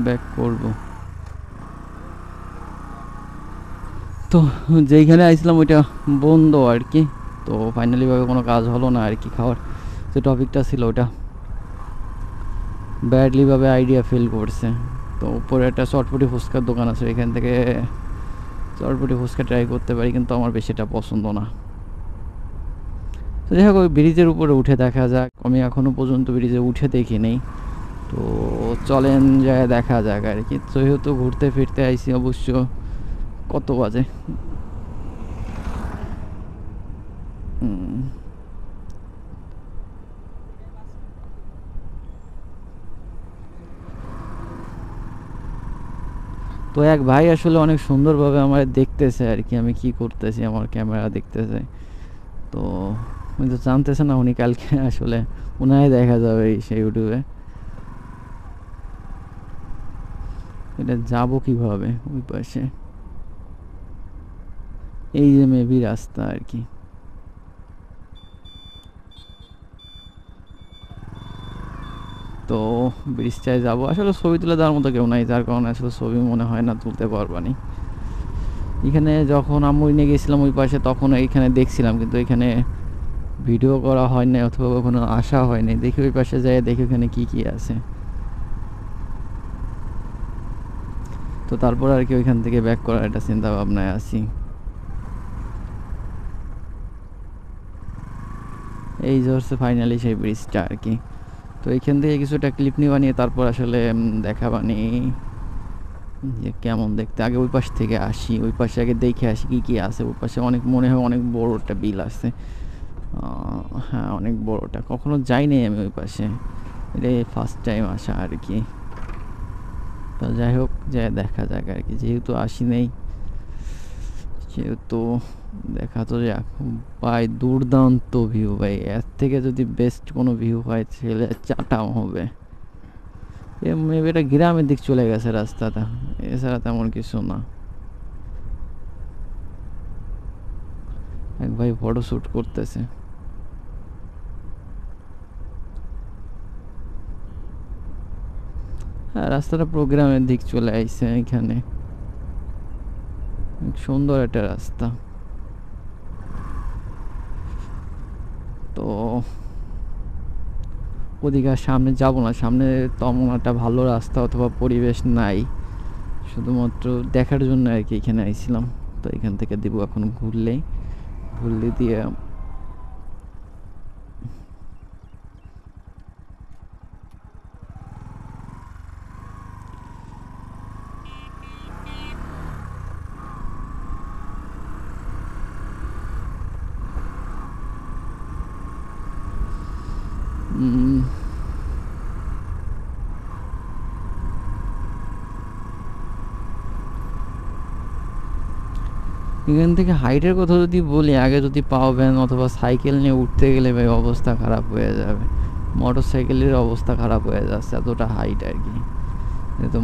Back করব। তো যেইখানে আইছিলাম ওইটা বন্ধ আর কি। তো ফাইনালি ভাবে কোনো কাজ হলো না আর কি। খাওয়ার যে টপিকটা ছিল ওটা ব্যাডলি ভাবে আইডিয়া ফেল করছে। তো উপরে একটা চটপটি ফুচকার দোকান আছে, এখান থেকে চটপটি ফুচকা ট্রাই করতে পারি, কিন্তু আমার বেশি এটা পছন্দ না। তো যাই হোক, ওই ব্রিজের উপরে উঠে দেখা যাক। আমি এখনও পর্যন্ত ব্রিজে উঠে দেখি নেই, তো চলেন যায় দেখা যাক আর কি। যেহেতু ঘুরতে ফিরতে আইসি, অবশ্য কত বাজে, তো এক ভাই আসলে অনেক সুন্দরভাবে আমার দেখতেছে আর কি, আমি কি করতেছি, আমার ক্যামেরা দেখতেছে। তো উনি তো জানতেছে না উনি কালকে আসলে উনাই দেখা যাবে সেই ইউটিউবে। এটা যাবো কিভাবে ওই পাশে? এই যে মেবি রাস্তা আর কি। তো ব্রিজটায় যাবো। আসলে ছবি তুলে দেওয়ার মতো কেউ নাই, যার কারণে আসলে ছবি মনে হয় না তুলতে পারবানি। এখানে যখন আম্মু নিয়ে গেছিলাম ওই পাশে, তখন এইখানে দেখছিলাম, কিন্তু এখানে ভিডিও করা হয় নাই অথবা কখনো আসা হয়নি। দেখি ওই পাশে যাই, দেখি ওখানে কি কি আছে। তো তারপর আর কি ওইখান থেকে ব্যাক করার একটা চিন্তা ভাবনায় আছি। এই যে হচ্ছে ফাইনালি সেই ব্রিজটা আর কি। তো এইখান থেকে কিছুটা ক্লিপ নিয়ে বানিয়ে তারপর আসলে দেখা বানি যে কেমন দেখতে। আগে ওই পাশ থেকে আসি, ওই পাশে আগে দেখে আসি কি কি আছে। ওই পাশে অনেক মনে হয় অনেক বড় একটা বিল আছে। হ্যাঁ, অনেক বড়টা, কখনো যাইনি আমি ওই পাশে, এটাই ফার্স্ট টাইম আসা আর কি। তো যাই হোক, যাই দেখা যাক আর কি, যেহেতু আসি নেই সেহেতু দেখা তো যাক। ভাই দুর্দান্ত ভিউ ভাই, এর থেকে যদি বেস্ট কোনো ভিউ হয় ছেলে চাটাও হবে। মেবি এটা গ্রামের দিক চলে গেছে রাস্তাটা, এছাড়া তেমন কিছু না। এক ভাই ফটো শ্যুট করতেছে। হ্যাঁ, রাস্তাটা প্রোগ্রামের দিক চলে আইছে। এখানে সুন্দর একটা রাস্তা। তো ওদিকে আর সামনে যাব না, সামনে তেমন একটা ভালো রাস্তা অথবা পরিবেশ নাই, শুধুমাত্র দেখার জন্য আর কি এখানে আইছিলাম। তো এখান থেকে দিব এখন ঘুরলে দিয়ে এখান থেকে হাইটের কথা যদি বলি, আগে যদি পাও ভ্যান অথবা সাইকেল নিয়ে উঠতে গেলে ভাই অবস্থা খারাপ হয়ে যাবে। মোটর সাইকেলের অবস্থা খারাপ হয়ে যাচ্ছে, এতটা হাইট আর কি। তো